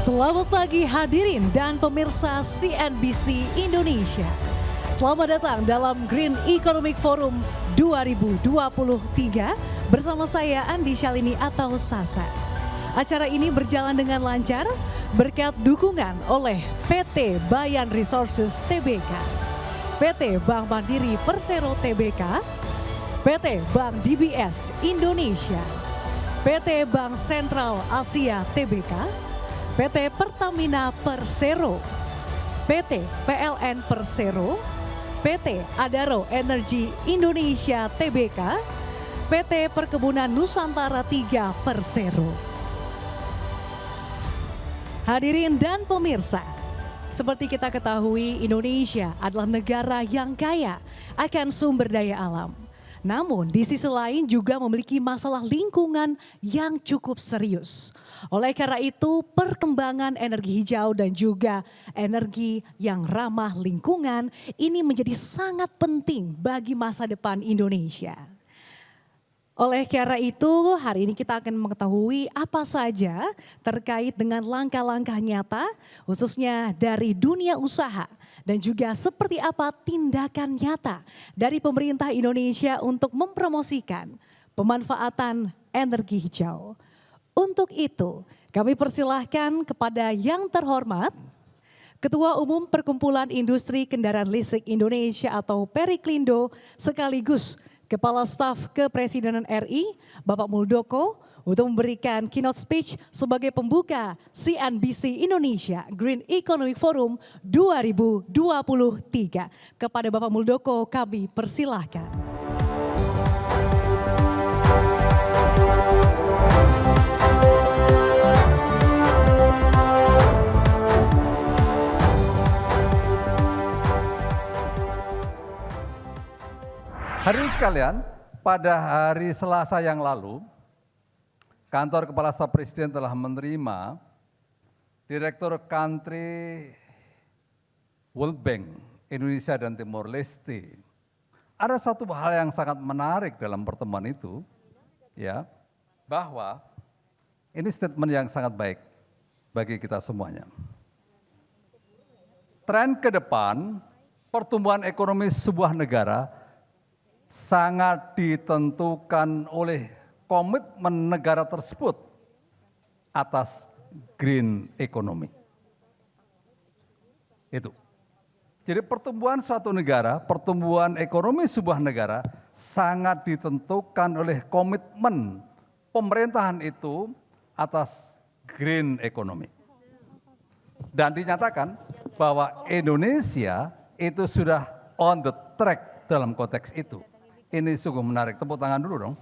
Selamat pagi hadirin dan pemirsa CNBC Indonesia. Selamat datang dalam Green Economic Forum 2023 bersama saya Andi Shalini atau Sasa. Acara ini berjalan dengan lancar berkat dukungan oleh PT Bayan Resources Tbk, PT Bank Mandiri Persero Tbk, PT Bank DBS Indonesia, PT Bank Sentral Asia Tbk, PT Pertamina Persero, PT PLN Persero, PT Adaro Energi Indonesia Tbk, PT Perkebunan Nusantara 3 Persero. Hadirin dan pemirsa, seperti kita ketahui Indonesia adalah negara yang kaya akan sumber daya alam. Namun di sisi lain juga memiliki masalah lingkungan yang cukup serius. Oleh karena itu perkembangan energi hijau dan juga energi yang ramah lingkungan ini menjadi sangat penting bagi masa depan Indonesia. Oleh karena itu hari ini kita akan mengetahui apa saja terkait dengan langkah-langkah nyata khususnya dari dunia usaha. Dan juga seperti apa tindakan nyata dari pemerintah Indonesia untuk mempromosikan pemanfaatan energi hijau. Untuk itu kami persilahkan kepada yang terhormat Ketua Umum Perkumpulan Industri Kendaraan Listrik Indonesia atau Periklindo sekaligus Kepala Staf Kepresidenan RI Bapak Muldoko untuk memberikan keynote speech sebagai pembuka CNBC Indonesia Green Economic Forum 2023. Kepada Bapak Muldoko kami persilahkan. Hadirin sekalian, pada hari Selasa yang lalu, Kantor Kepala Staf Presiden telah menerima Direktur Country World Bank Indonesia dan Timor Leste. Ada satu hal yang sangat menarik dalam pertemuan itu, ya, bahwa ini statement yang sangat baik bagi kita semuanya. Tren ke depan pertumbuhan ekonomi sebuah negara sangat ditentukan oleh komitmen negara tersebut atas green economy. Itu. Jadi pertumbuhan suatu negara, pertumbuhan ekonomi sebuah negara sangat ditentukan oleh komitmen pemerintahan itu atas green economy. Dan dinyatakan bahwa Indonesia itu sudah on the track dalam konteks itu. Ini sungguh menarik, tepuk tangan dulu dong.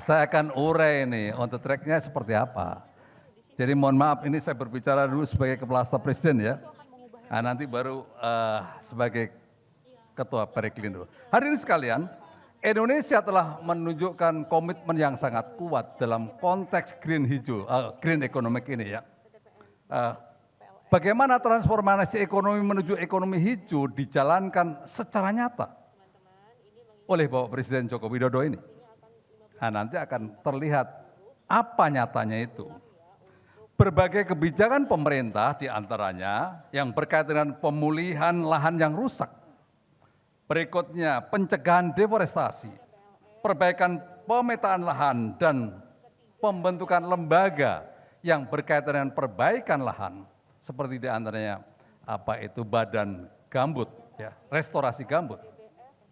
Saya akan urai ini on the track-nya seperti apa. Jadi mohon maaf ini saya berbicara dulu sebagai Kepala Staf Presiden ya. Nanti baru sebagai Ketua Periklindo. Hadirin sekalian, Indonesia telah menunjukkan komitmen yang sangat kuat dalam konteks green hijau, green economic ini ya. Bagaimana transformasi ekonomi menuju ekonomi hijau dijalankan secara nyata oleh Bapak Presiden Joko Widodo ini. Nanti akan terlihat apa nyatanya itu. Berbagai kebijakan pemerintah diantaranya yang berkaitan dengan pemulihan lahan yang rusak. Berikutnya pencegahan deforestasi, perbaikan pemetaan lahan dan pembentukan lembaga yang berkaitan dengan perbaikan lahan. Seperti diantaranya apa itu badan gambut, ya, restorasi gambut.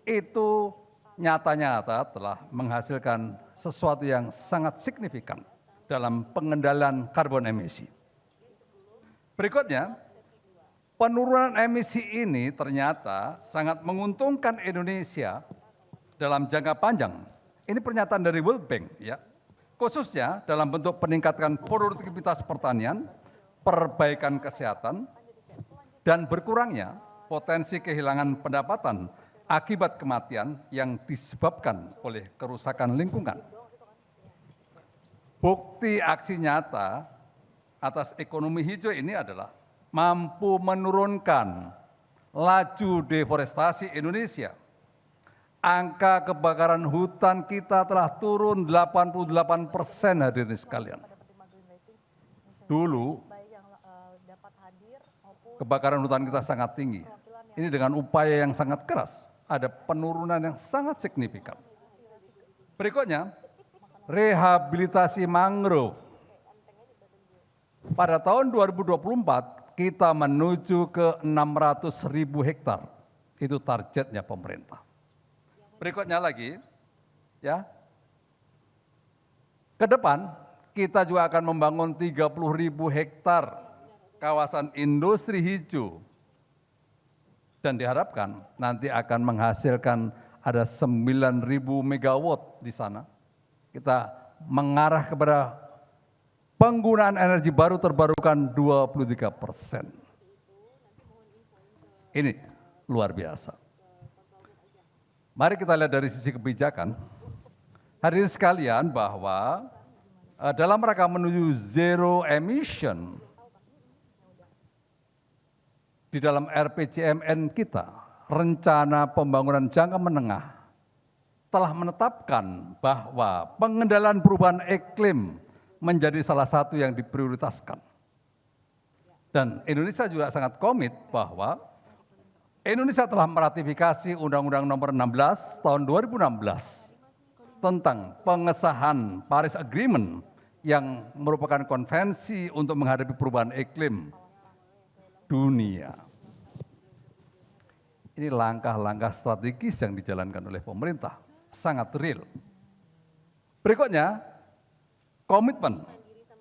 Itu nyata-nyata telah menghasilkan sesuatu yang sangat signifikan dalam pengendalian karbon emisi. Berikutnya, penurunan emisi ini ternyata sangat menguntungkan Indonesia dalam jangka panjang. Ini pernyataan dari World Bank, ya. Khususnya dalam bentuk peningkatan produktivitas pertanian, perbaikan kesehatan, dan berkurangnya potensi kehilangan pendapatan akibat kematian yang disebabkan oleh kerusakan lingkungan. Bukti aksi nyata atas ekonomi hijau ini adalah mampu menurunkan laju deforestasi Indonesia Angka kebakaran hutan kita telah turun 88% hadirin sekalian. Dulu kebakaran hutan kita sangat tinggi. Ini dengan upaya yang sangat keras, ada penurunan yang sangat signifikan. Berikutnya, rehabilitasi mangrove. Pada tahun 2024 kita menuju ke 600.000 hektar. Itu targetnya pemerintah. Berikutnya lagi, ya. Ke depan kita juga akan membangun 30.000 hektar kawasan industri hijau. Dan diharapkan nanti akan menghasilkan ada 9.000 megawatt di sana. Kita mengarah kepada penggunaan energi baru terbarukan 23%. Ini luar biasa. Mari kita lihat dari sisi kebijakan. Hadirin sekalian bahwa dalam rangka menuju zero emission, di dalam RPJMN kita, rencana pembangunan jangka menengah telah menetapkan bahwa pengendalian perubahan iklim menjadi salah satu yang diprioritaskan. Dan Indonesia juga sangat komit bahwa Indonesia telah meratifikasi Undang-Undang Nomor 16 Tahun 2016 tentang pengesahan Paris Agreement yang merupakan konvensi untuk menghadapi perubahan iklim dunia. Ini langkah-langkah strategis yang dijalankan oleh pemerintah, sangat real. Berikutnya, komitmen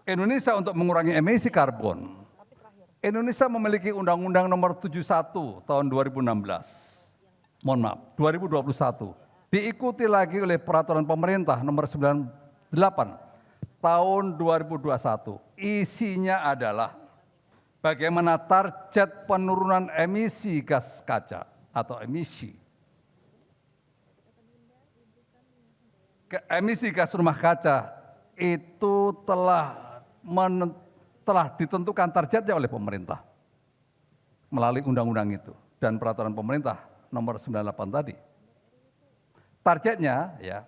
Indonesia untuk mengurangi emisi karbon. Indonesia memiliki Undang-Undang Nomor 71 Tahun 2016. Mohon maaf, 2021. Diikuti lagi oleh Peraturan Pemerintah Nomor 98 Tahun 2021. Isinya adalah bagaimana target penurunan emisi gas kaca atau emisi. Emisi gas rumah kaca itu telah ditentukan targetnya oleh pemerintah melalui undang-undang itu dan peraturan pemerintah nomor 98 tadi. Targetnya ya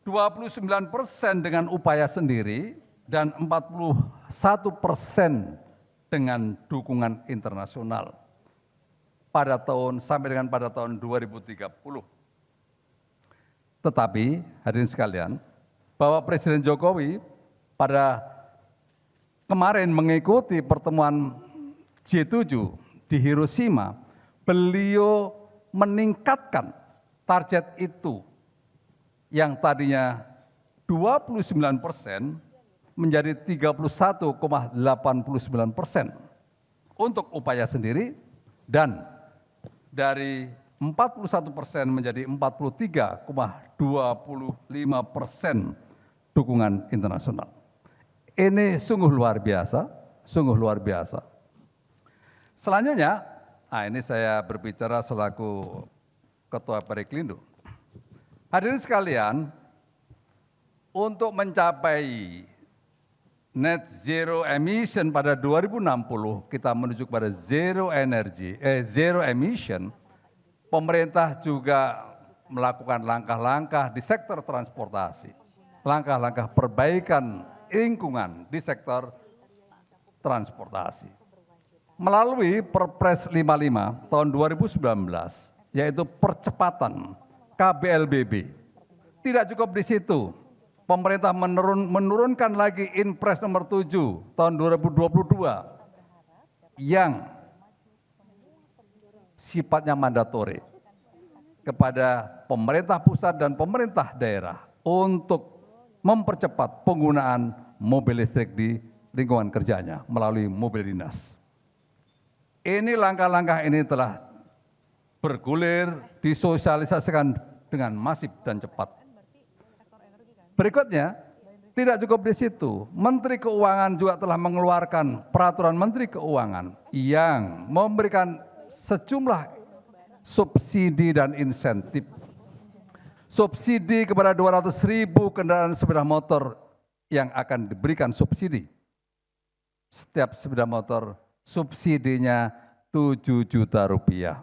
29% dengan upaya sendiri dan 41% dengan dukungan internasional sampai pada tahun 2030. Tetapi hadirin sekalian, Bapak Presiden Jokowi pada kemarin mengikuti pertemuan G7 di Hiroshima, beliau meningkatkan target itu yang tadinya 29% menjadi 31,89% untuk upaya sendiri dan dari 41% menjadi 43,25% dukungan internasional. Ini sungguh luar biasa, sungguh luar biasa. Selanjutnya, ini saya berbicara selaku Ketua Periklindo. Hadirin sekalian, untuk mencapai net zero emission pada 2060, kita menuju kepada zero emission, pemerintah juga melakukan langkah-langkah di sektor transportasi, langkah-langkah perbaikan lingkungan di sektor transportasi. Melalui Perpres 55 tahun 2019, yaitu percepatan KBLBB. Tidak cukup di situ, pemerintah menurunkan lagi Inpres nomor 7 tahun 2022 yang sifatnya mandatori kepada pemerintah pusat dan pemerintah daerah untuk mempercepat penggunaan mobil listrik di lingkungan kerjanya melalui mobil dinas. Ini langkah-langkah ini telah bergulir, disosialisasikan dengan masif dan cepat. Berikutnya, tidak cukup di situ, Menteri Keuangan juga telah mengeluarkan peraturan Menteri Keuangan yang memberikan sejumlah subsidi dan insentif. Subsidi kepada 200.000 kendaraan sepeda motor yang akan diberikan subsidi. Setiap sepeda motor subsidinya 7 juta rupiah.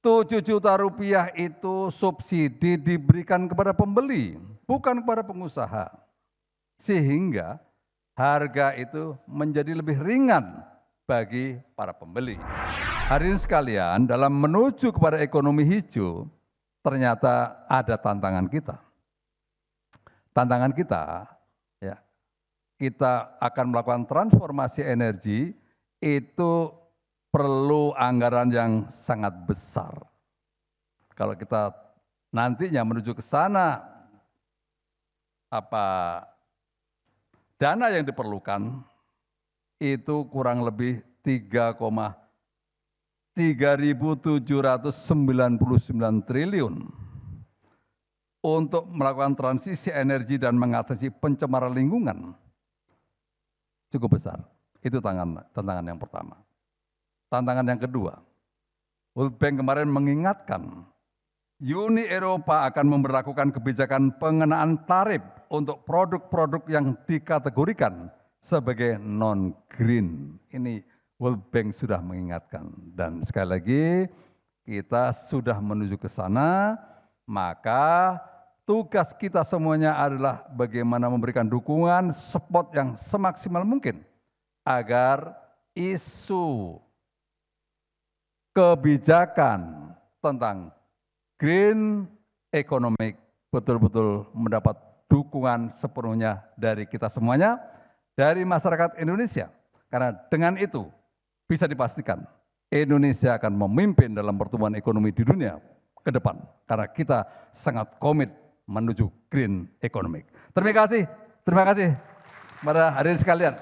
7 juta rupiah itu subsidi diberikan kepada pembeli, bukan kepada pengusaha. Sehingga harga itu menjadi lebih ringan bagi para pembeli. Hadirin sekalian, dalam menuju kepada ekonomi hijau, ternyata ada tantangan kita. Tantangan kita, ya, kita akan melakukan transformasi energi, itu perlu anggaran yang sangat besar. Kalau kita nantinya menuju ke sana, dana yang diperlukan itu kurang lebih 3,799 triliun untuk melakukan transisi energi dan mengatasi pencemaran lingkungan. Cukup besar. Itu tantangan yang pertama. Tantangan yang kedua, World Bank kemarin mengingatkan Uni Eropa akan memberlakukan kebijakan pengenaan tarif untuk produk-produk yang dikategorikan sebagai non-green. Ini World Bank sudah mengingatkan. Dan sekali lagi, kita sudah menuju ke sana, maka tugas kita semuanya adalah bagaimana memberikan dukungan, support yang semaksimal mungkin agar isu kebijakan tentang green economic betul-betul mendapat dukungan sepenuhnya dari kita semuanya, dari masyarakat Indonesia. Karena dengan itu bisa dipastikan Indonesia akan memimpin dalam pertumbuhan ekonomi di dunia ke depan. Karena kita sangat komit menuju green economic. Terima kasih kepada hadirin sekalian.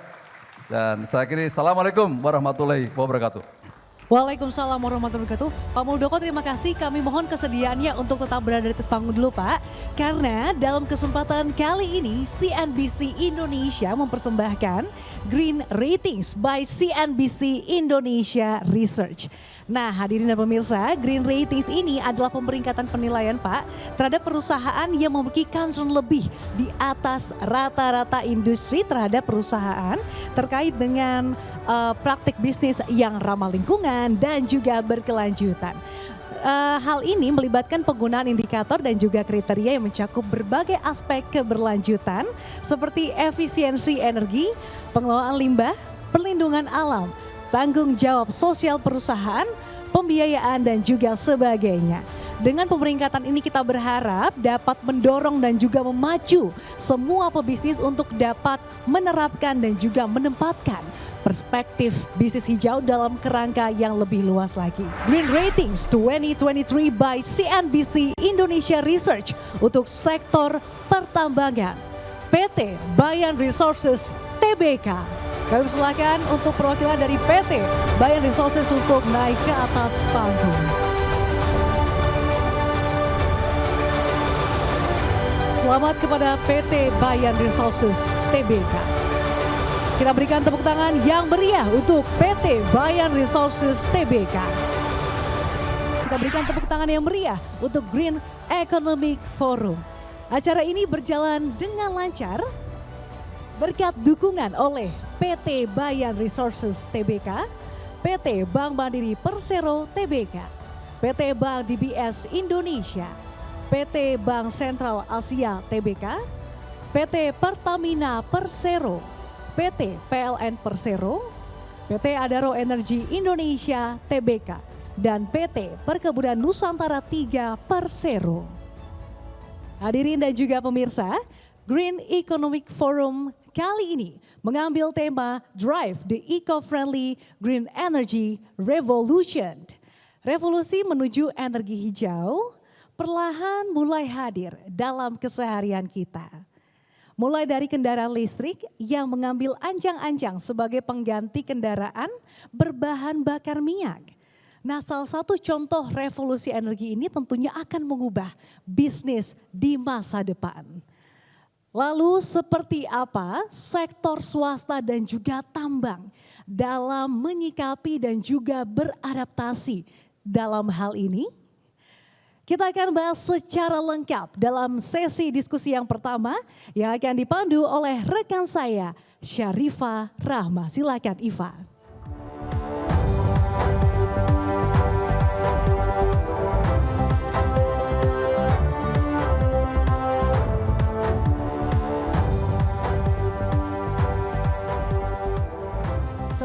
Dan saya akhiri, Assalamualaikum warahmatullahi wabarakatuh. Waalaikumsalam warahmatullahi wabarakatuh. Pak Muldoko, terima kasih. Kami mohon kesediaannya untuk tetap berada di atas panggung dulu, Pak. Karena dalam kesempatan kali ini CNBC Indonesia mempersembahkan Green Ratings by CNBC Indonesia Research. Nah, hadirin dan pemirsa, Green Ratings ini adalah pemeringkatan penilaian, Pak, terhadap perusahaan yang memiliki concern lebih di atas rata-rata industri terhadap perusahaan terkait dengan praktik bisnis yang ramah lingkungan dan juga berkelanjutan. Hal ini melibatkan penggunaan indikator dan juga kriteria yang mencakup berbagai aspek keberlanjutan seperti efisiensi energi, pengelolaan limbah, perlindungan alam, tanggung jawab sosial perusahaan, pembiayaan dan juga sebagainya. Dengan pemeringkatan ini kita berharap dapat mendorong dan juga memacu semua pebisnis untuk dapat menerapkan dan juga menempatkan perspektif bisnis hijau dalam kerangka yang lebih luas lagi. Green Ratings 2023 by CNBC Indonesia Research untuk sektor pertambangan, PT Bayan Resources Tbk. Kami persilakan untuk perwakilan dari PT Bayan Resources untuk naik ke atas panggung. Selamat kepada PT Bayan Resources Tbk. Kita berikan tepuk tangan yang meriah untuk PT Bayan Resources Tbk. Kita berikan tepuk tangan yang meriah untuk Green Economic Forum. Acara ini berjalan dengan lancar berkat dukungan oleh PT Bayan Resources Tbk, PT Bank Mandiri Persero Tbk, PT Bank DBS Indonesia, PT Bank Sentral Asia Tbk, PT Pertamina Persero, PT PLN Persero, PT Adaro Energi Indonesia Tbk, dan PT Perkebunan Nusantara 3 Persero. Hadirin dan juga pemirsa, Green Economic Forum kali ini mengambil tema Drive the Eco-Friendly Green Energy Revolution. Revolusi menuju energi hijau perlahan mulai hadir dalam keseharian kita. Mulai dari kendaraan listrik yang mengambil anjang-anjang sebagai pengganti kendaraan berbahan bakar minyak. Nah, salah satu contoh revolusi energi ini tentunya akan mengubah bisnis di masa depan. Lalu seperti apa sektor swasta dan juga tambang dalam menyikapi dan juga beradaptasi dalam hal ini? Kita akan bahas secara lengkap dalam sesi diskusi yang pertama yang akan dipandu oleh rekan saya Syarifah Rahma. Silakan Iva.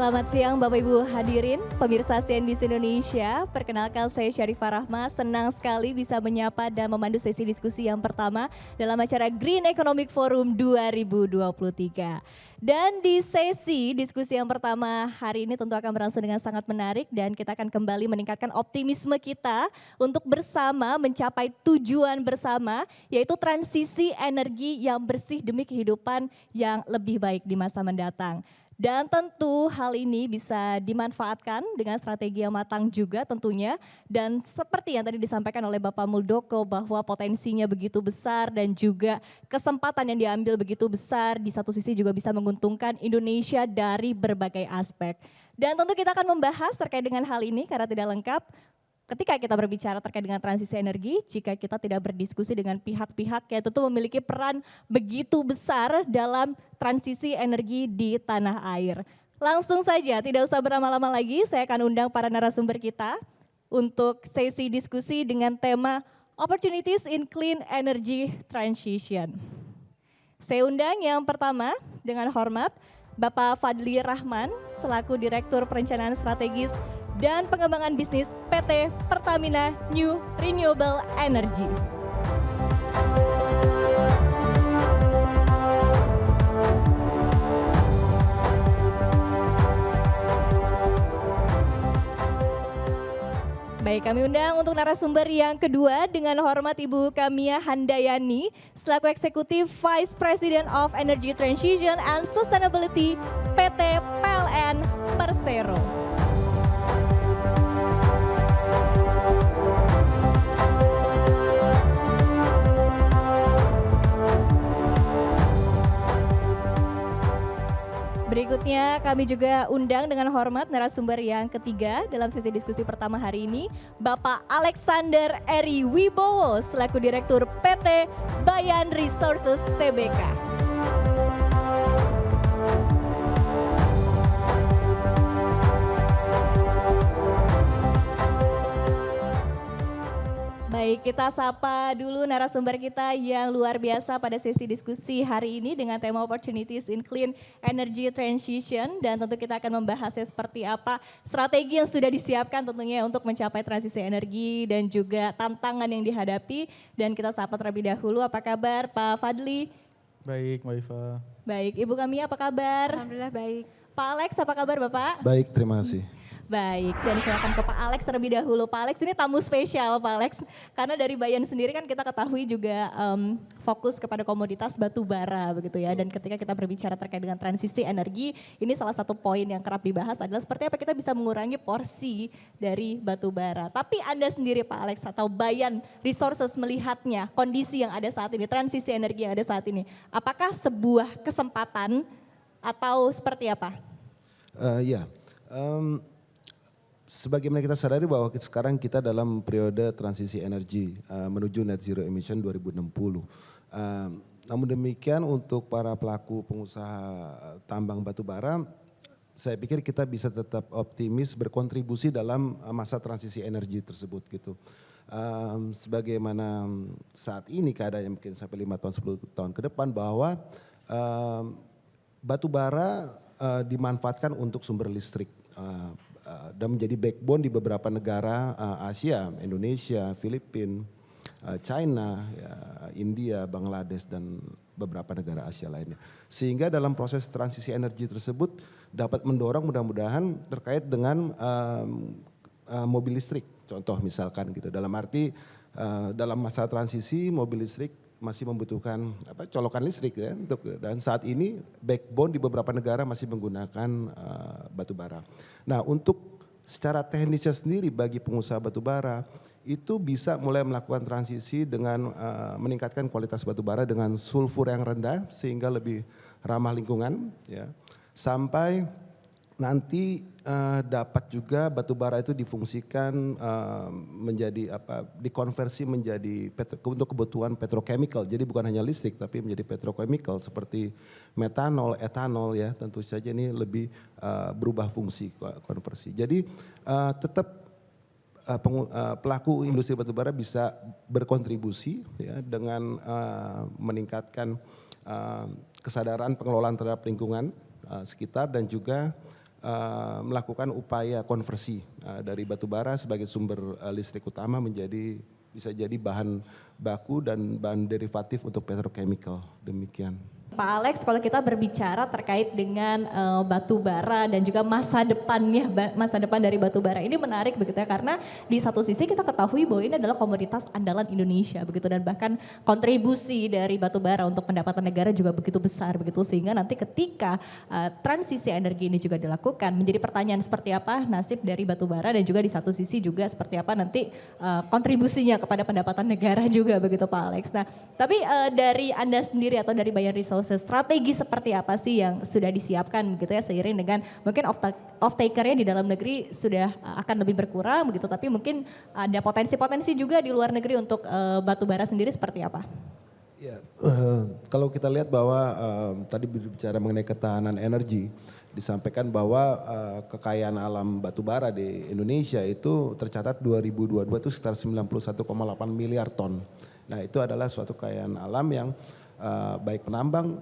Selamat siang Bapak Ibu hadirin, pemirsa CNBC Indonesia. Perkenalkan saya Syarifah Rahma, senang sekali bisa menyapa dan memandu sesi diskusi yang pertama dalam acara Green Economic Forum 2023. Dan di sesi diskusi yang pertama hari ini tentu akan berlangsung dengan sangat menarik dan kita akan kembali meningkatkan optimisme kita untuk bersama mencapai tujuan bersama, yaitu transisi energi yang bersih demi kehidupan yang lebih baik di masa mendatang. Dan tentu hal ini bisa dimanfaatkan dengan strategi yang matang juga tentunya. Dan seperti yang tadi disampaikan oleh Bapak Muldoko bahwa potensinya begitu besar dan juga kesempatan yang diambil begitu besar. Di satu sisi juga bisa menguntungkan Indonesia dari berbagai aspek. Dan tentu kita akan membahas terkait dengan hal ini karena tidak lengkap. Ketika kita berbicara terkait dengan transisi energi, jika kita tidak berdiskusi dengan pihak-pihak yang tentu memiliki peran begitu besar dalam transisi energi di tanah air. Langsung saja, tidak usah berlama-lama lagi, saya akan undang para narasumber kita untuk sesi diskusi dengan tema Opportunities in Clean Energy Transition. Saya undang yang pertama dengan hormat Bapak Fadli Rahman selaku Direktur Perencanaan Strategis dan Pengembangan Bisnis PT Pertamina New Renewable Energy. Baik, kami undang untuk narasumber yang kedua dengan hormat Ibu Kamia Handayani selaku Eksekutif Vice President of Energy Transition and Sustainability PT PLN Persero. Berikutnya kami juga undang dengan hormat narasumber yang ketiga dalam sesi diskusi pertama hari ini, Bapak Alexander Eri Wibowo selaku Direktur PT Bayan Resources Tbk. Baik, kita sapa dulu narasumber kita yang luar biasa pada sesi diskusi hari ini dengan tema Opportunities in Clean Energy Transition. Dan tentu kita akan membahasnya seperti apa strategi yang sudah disiapkan tentunya untuk mencapai transisi energi dan juga tantangan yang dihadapi. Dan kita sapa terlebih dahulu, apa kabar Pak Fadli? Baik, Mbak Iva. Baik, Ibu Kamia apa kabar? Alhamdulillah baik. Pak Alex apa kabar Bapak? Baik, terima kasih. Baik, dan silakan ke Pak Alex terlebih dahulu. Pak Alex ini tamu spesial Pak Alex, karena dari Bayan sendiri kan kita ketahui juga fokus kepada komoditas batu bara begitu ya. Dan ketika kita berbicara terkait dengan transisi energi, ini salah satu poin yang kerap dibahas adalah seperti apa kita bisa mengurangi porsi dari batu bara. Tapi Anda sendiri Pak Alex atau Bayan Resources melihatnya, kondisi yang ada saat ini, transisi energi yang ada saat ini, apakah sebuah kesempatan atau seperti apa? Sebagaimana kita sadari bahwa sekarang kita dalam periode transisi energi menuju net zero emission 2060. Namun demikian untuk para pelaku pengusaha tambang batu bara, saya pikir kita bisa tetap optimis berkontribusi dalam masa transisi energi tersebut gitu. Sebagaimana saat ini keadaannya mungkin sampai 5 tahun 10 tahun ke depan bahwa batu bara dimanfaatkan untuk sumber listrik. Dan menjadi backbone di beberapa negara Asia, Indonesia, Filipina, China, ya, India, Bangladesh dan beberapa negara Asia lainnya. Sehingga dalam proses transisi energi tersebut dapat mendorong mudah-mudahan terkait dengan mobil listrik. Contoh misalkan gitu, dalam arti dalam masa transisi mobil listrik masih membutuhkan colokan listrik ya, dan saat ini backbone di beberapa negara masih menggunakan batu bara. Nah, untuk secara teknisnya sendiri bagi pengusaha batu bara itu bisa mulai melakukan transisi dengan meningkatkan kualitas batu bara dengan sulfur yang rendah sehingga lebih ramah lingkungan ya. Sampai nanti dapat juga batu bara itu difungsikan menjadi dikonversi menjadi untuk kebutuhan petrochemical. Jadi bukan hanya listrik tapi menjadi petrochemical seperti metanol, etanol ya. Tentu saja ini lebih berubah fungsi konversi. Jadi tetap pelaku industri batu bara bisa berkontribusi ya dengan meningkatkan kesadaran pengelolaan terhadap lingkungan sekitar dan juga melakukan upaya konversi dari batu bara sebagai sumber listrik utama menjadi bisa jadi bahan baku dan bahan derivatif untuk petrochemical. Demikian. Pak Alex, kalau kita berbicara terkait dengan batu bara dan juga masa depan dari batu bara ini menarik begitu ya, karena di satu sisi kita ketahui bahwa ini adalah komoditas andalan Indonesia begitu, dan bahkan kontribusi dari batu bara untuk pendapatan negara juga begitu besar begitu, sehingga nanti ketika transisi energi ini juga dilakukan menjadi pertanyaan seperti apa nasib dari batu bara, dan juga di satu sisi juga seperti apa nanti kontribusinya kepada pendapatan negara juga begitu Pak Alex. Nah, tapi dari Anda sendiri atau dari Bayan Resources, strategi seperti apa sih yang sudah disiapkan gitu ya, seiring dengan mungkin off-takernya di dalam negeri sudah akan lebih berkurang begitu, tapi mungkin ada potensi-potensi juga di luar negeri untuk batu bara sendiri seperti apa? Ya, kalau kita lihat bahwa tadi berbicara mengenai ketahanan energi, disampaikan bahwa kekayaan alam batu bara di Indonesia itu tercatat 2022 itu sekitar 91,8 miliar ton. Nah, itu adalah suatu kekayaan alam yang baik penambang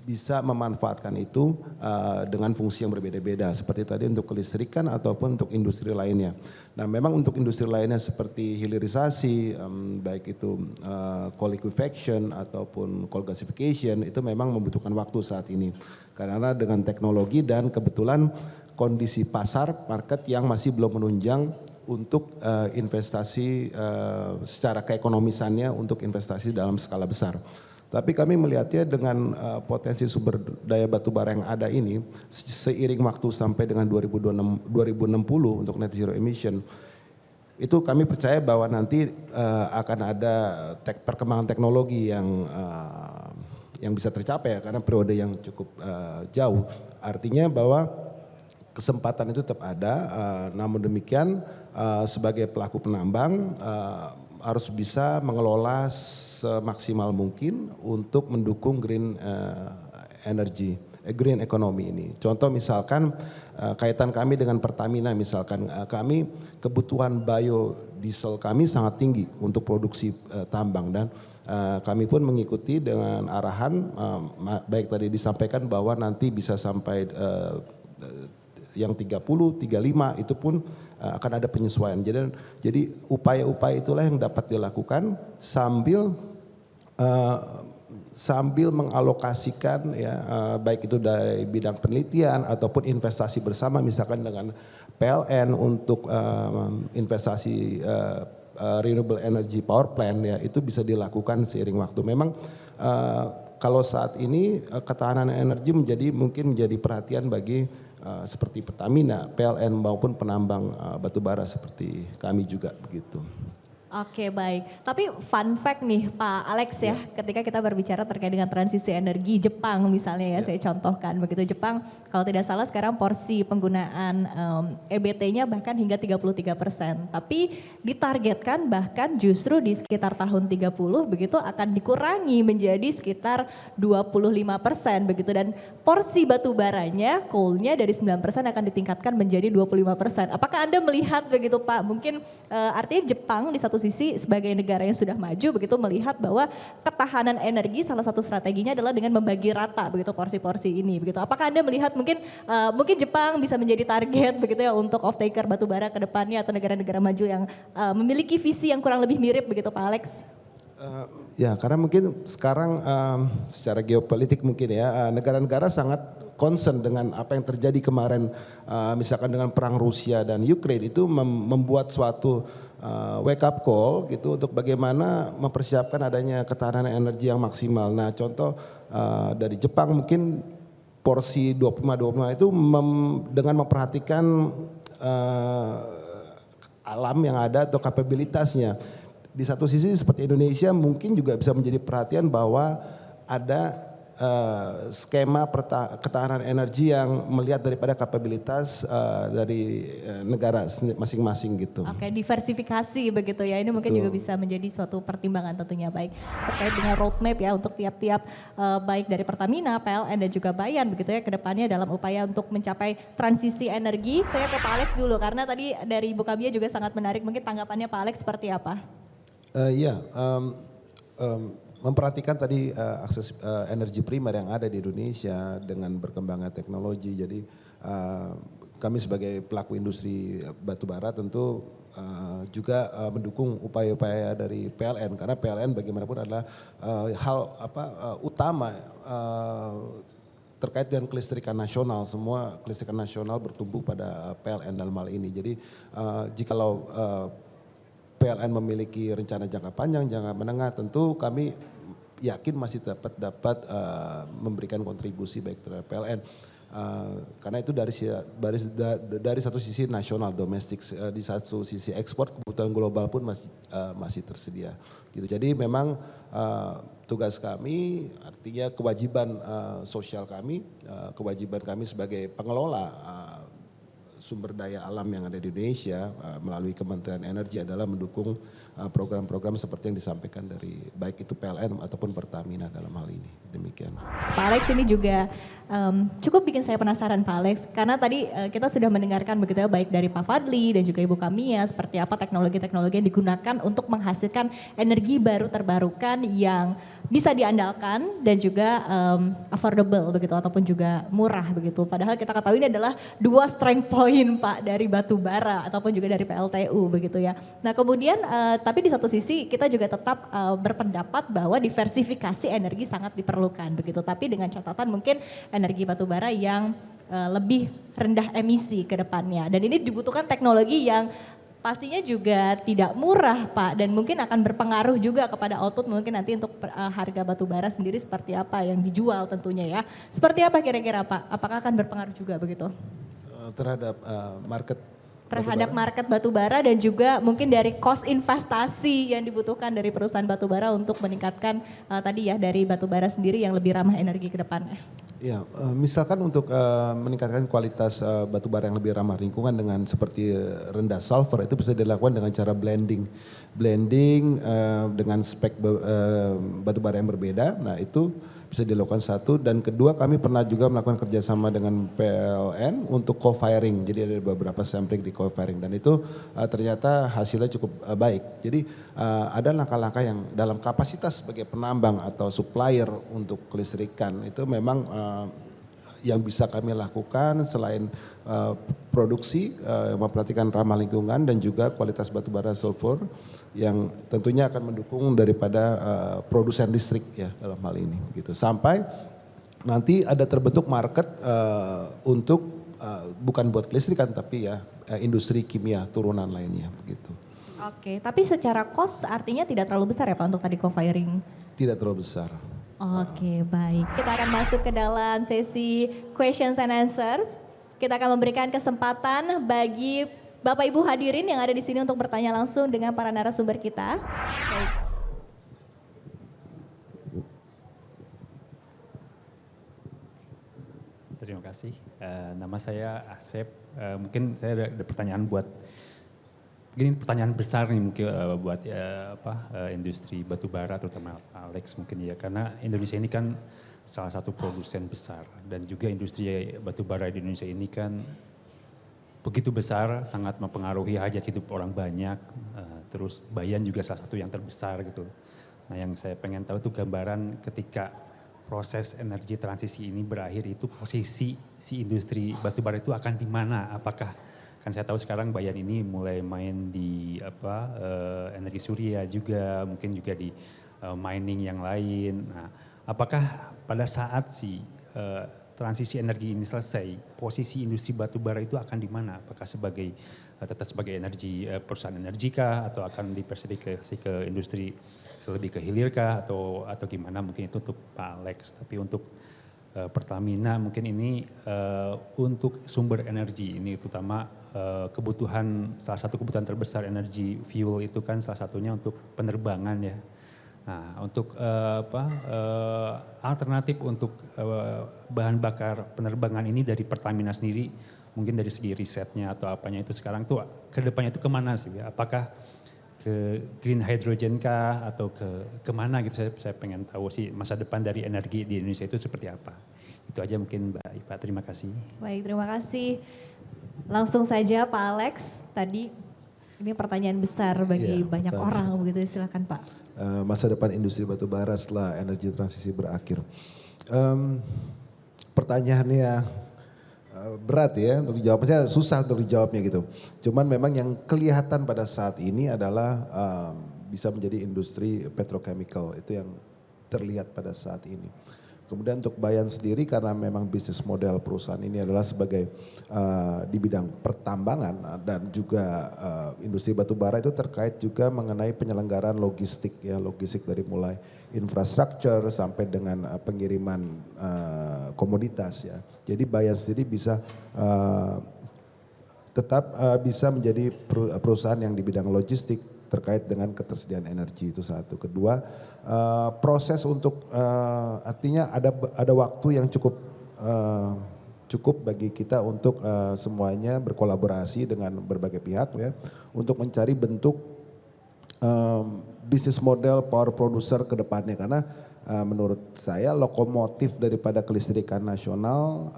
bisa memanfaatkan itu dengan fungsi yang berbeda-beda, seperti tadi untuk kelistrikan ataupun untuk industri lainnya. Nah, memang untuk industri lainnya seperti hilirisasi, baik itu coal liquefaction ataupun coal gasification, itu memang membutuhkan waktu saat ini, karena dengan teknologi dan kebetulan kondisi pasar market yang masih belum menunjang untuk investasi secara keekonomisannya untuk investasi dalam skala besar. Tapi kami melihatnya dengan potensi sumber daya batu bara yang ada ini, seiring waktu sampai dengan 2060 untuk net zero emission, itu kami percaya bahwa nanti akan ada perkembangan teknologi yang bisa tercapai, karena periode yang cukup jauh. Artinya bahwa kesempatan itu tetap ada, namun demikian sebagai pelaku penambang harus bisa mengelola semaksimal mungkin untuk mendukung green energy, green economy ini. Contoh misalkan kaitan kami dengan Pertamina, misalkan kami kebutuhan biodiesel kami sangat tinggi untuk produksi tambang, dan kami pun mengikuti dengan arahan baik tadi disampaikan bahwa nanti bisa sampai yang 30, 35 itu pun akan ada penyesuaian. Jadi upaya-upaya itulah yang dapat dilakukan sambil mengalokasikan ya baik itu dari bidang penelitian ataupun investasi bersama, misalkan dengan PLN untuk investasi renewable energy power plant ya, itu bisa dilakukan seiring waktu. Memang kalau saat ini ketahanan energi mungkin menjadi perhatian bagi seperti Pertamina, PLN maupun penambang batubara seperti kami juga begitu. Oke, baik. Tapi fun fact nih Pak Alex ya, ketika kita berbicara terkait dengan transisi energi Jepang misalnya ya, saya contohkan begitu, Jepang kalau tidak salah sekarang porsi penggunaan EBT-nya bahkan hingga 33%. Tapi ditargetkan bahkan justru di sekitar tahun 30 begitu akan dikurangi menjadi sekitar 25% begitu, dan porsi batu baranya, coal-nya dari 9% akan ditingkatkan menjadi 25%. Apakah Anda melihat begitu Pak? Mungkin artinya Jepang di satu sisi sebagai negara yang sudah maju begitu melihat bahwa ketahanan energi salah satu strateginya adalah dengan membagi rata begitu porsi-porsi ini begitu. Apakah Anda melihat mungkin Jepang bisa menjadi target begitu ya untuk off-taker batubara ke depannya, atau negara-negara maju yang memiliki visi yang kurang lebih mirip begitu Pak Alex? Ya, karena mungkin sekarang secara geopolitik mungkin ya negara-negara sangat concern dengan apa yang terjadi kemarin, misalkan dengan perang Rusia dan Ukraine, itu membuat suatu wake up call gitu untuk bagaimana mempersiapkan adanya ketahanan energi yang maksimal. Nah, contoh dari Jepang mungkin porsi 25 itu dengan memperhatikan alam yang ada atau kapabilitasnya. Di satu sisi seperti Indonesia mungkin juga bisa menjadi perhatian bahwa ada skema ketahanan energi yang melihat daripada kapabilitas dari negara masing-masing gitu. Oke, diversifikasi begitu ya, ini mungkin juga bisa menjadi suatu pertimbangan tentunya, baik terkait dengan roadmap ya untuk tiap-tiap baik dari Pertamina, PLN dan juga Bayan begitu ya ke depannya dalam upaya untuk mencapai transisi energi. Saya ke Pak Alex dulu karena tadi dari Ibu Kabia juga sangat menarik, mungkin tanggapannya Pak Alex seperti apa? Memperhatikan tadi akses energi primer yang ada di Indonesia dengan berkembangnya teknologi. Jadi kami sebagai pelaku industri batubara tentu juga mendukung upaya-upaya dari PLN, karena PLN bagaimanapun adalah hal utama terkait dengan kelistrikan nasional. Semua kelistrikan nasional bertumbuh pada PLN dalam hal ini. Jadi jikalau PLN memiliki rencana jangka panjang, jangka menengah, tentu kami yakin masih dapat memberikan kontribusi baik terhadap PLN. Karena itu dari satu sisi nasional domestik, di satu sisi ekspor kebutuhan global pun masih tersedia. Gitu. Jadi memang tugas kami, artinya kewajiban sosial kami, kewajiban kami sebagai pengelola sumber daya alam yang ada di Indonesia melalui Kementerian Energi adalah mendukung program-program seperti yang disampaikan dari baik itu PLN ataupun Pertamina dalam hal ini. Demikian. Pak Alex ini juga cukup bikin saya penasaran Pak Alex, karena tadi kita sudah mendengarkan begitu ya, baik dari Pak Fadli dan juga Ibu Kamia, seperti apa teknologi-teknologi yang digunakan untuk menghasilkan energi baru terbarukan yang bisa diandalkan dan juga affordable begitu, ataupun juga murah begitu. Padahal kita ketahui ini adalah dua strength point Pak dari batu bara ataupun juga dari PLTU begitu ya. Nah kemudian tapi di satu sisi kita juga tetap berpendapat bahwa diversifikasi energi sangat diperlukan begitu. Tapi dengan catatan mungkin energi batu bara yang lebih rendah emisi ke depannya. Dan ini dibutuhkan teknologi yang pastinya juga tidak murah Pak, dan mungkin akan berpengaruh juga kepada output mungkin nanti untuk harga batu bara sendiri seperti apa yang dijual tentunya ya. Seperti apa kira-kira Pak? Apakah akan berpengaruh juga begitu? Terhadap market terhadap market batubara dan juga mungkin dari cost investasi yang dibutuhkan dari perusahaan batubara untuk meningkatkan tadi ya dari batubara sendiri yang lebih ramah energi ke depannya. Ya, misalkan untuk meningkatkan kualitas batubara yang lebih ramah lingkungan dengan seperti rendah sulfur, itu bisa dilakukan dengan cara blending dengan spek batubara yang berbeda. Nah itu bisa dilakukan satu, dan kedua kami pernah juga melakukan kerjasama dengan PLN untuk co-firing. Jadi ada beberapa sampling di co-firing dan itu ternyata hasilnya cukup baik. Jadi ada langkah-langkah yang dalam kapasitas sebagai penambang atau supplier untuk kelistrikan itu memang yang bisa kami lakukan selain produksi, memperhatikan ramah lingkungan dan juga kualitas batubara sulfur yang tentunya akan mendukung daripada produsen listrik ya dalam hal ini gitu. Sampai nanti ada terbentuk market untuk bukan buat kelistrikan tapi ya industri kimia turunan lainnya begitu. Oke, tapi secara cost artinya tidak terlalu besar ya Pak untuk tadi co-firing? Tidak terlalu besar. Oke, baik. Kita akan masuk ke dalam sesi questions and answers. Kita akan memberikan kesempatan bagi Bapak Ibu hadirin yang ada di sini untuk bertanya langsung dengan para narasumber kita. Baik. Terima kasih. Nama saya Asep. Mungkin saya ada pertanyaan buat, ini pertanyaan besar nih mungkin buat industri batubara terutama Alex mungkin ya, karena Indonesia ini kan salah satu produsen besar dan juga industri batubara di Indonesia ini kan begitu besar, sangat mempengaruhi hajat hidup orang banyak, terus Bayan juga salah satu yang terbesar gitu. Nah yang saya pengen tahu itu gambaran ketika proses energi transisi ini berakhir itu posisi si industri batubara itu akan di mana? Apakah, kan saya tahu sekarang Bayan ini mulai main di energi surya juga, mungkin juga di mining yang lain. Nah, apakah pada saat si transisi energi ini selesai, posisi industri batubara itu akan di mana? Apakah tetap sebagai energi perusahaan energi kah, atau akan diversifikasi ke industri lebih ke hilir kah, atau gimana? Mungkin itu untuk Pak Alex. Tapi untuk Pertamina mungkin ini untuk sumber energi ini terutama kebutuhan, salah satu kebutuhan terbesar energi fuel itu kan salah satunya untuk penerbangan ya. Nah untuk alternatif untuk bahan bakar penerbangan ini dari Pertamina sendiri, mungkin dari segi risetnya atau apanya itu sekarang tuh ke depannya itu kemana sih ya? Apakah ke green hydrogen kah atau kemana gitu? Saya pengen tahu sih masa depan dari energi di Indonesia itu seperti apa. Itu aja mungkin Mbak Iva, terima kasih. Baik, terima kasih. Langsung saja Pak Alex, tadi ini pertanyaan besar bagi banyak orang begitu, silakan Pak. Masa depan industri batubara setelah energi transisi berakhir. Pertanyaannya berat ya untuk dijawabnya, susah untuk dijawabnya gitu. Cuman memang yang kelihatan pada saat ini adalah bisa menjadi industri petrochemical, itu yang terlihat pada saat ini. Kemudian untuk Bayan sendiri karena memang bisnis model perusahaan ini adalah sebagai di bidang pertambangan dan juga industri batubara, itu terkait juga mengenai penyelenggaraan logistik ya, logistik dari mulai infrastruktur sampai dengan pengiriman komoditas ya. Jadi Bayan sendiri bisa tetap bisa menjadi perusahaan yang di bidang logistik terkait dengan ketersediaan energi, itu satu. Kedua, proses untuk artinya ada waktu yang cukup bagi kita untuk semuanya berkolaborasi dengan berbagai pihak ya untuk mencari bentuk bisnis model power producer ke depannya, karena menurut saya lokomotif daripada kelistrikan nasional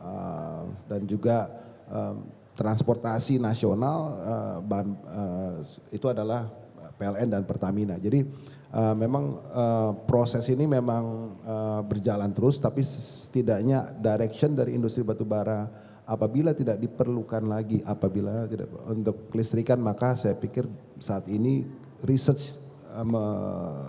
dan juga transportasi nasional itu adalah PLN dan Pertamina. Jadi memang proses ini memang berjalan terus, tapi setidaknya direction dari industri batubara apabila tidak diperlukan lagi, apabila tidak untuk kelistrikan, maka saya pikir saat ini research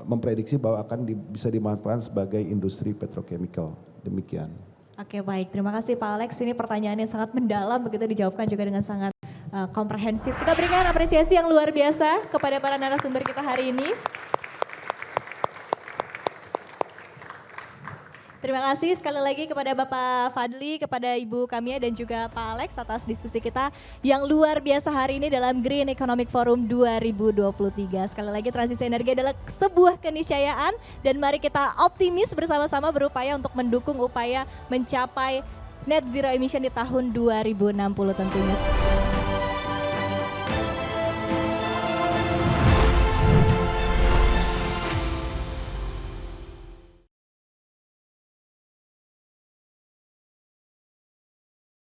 memprediksi bahwa akan bisa dimanfaatkan sebagai industri petrochemical. Demikian. Oke baik, terima kasih Pak Alex. Ini pertanyaannya sangat mendalam, begitu dijawabkan juga dengan sangat komprehensif. Kita berikan apresiasi yang luar biasa kepada para narasumber kita hari ini. Terima kasih sekali lagi kepada Bapak Fadli, kepada Ibu Kamia dan juga Pak Alex atas diskusi kita yang luar biasa hari ini dalam Green Economic Forum 2023. Sekali lagi transisi energi adalah sebuah keniscayaan dan mari kita optimis bersama-sama berupaya untuk mendukung upaya mencapai net zero emission di tahun 2060 tentunya.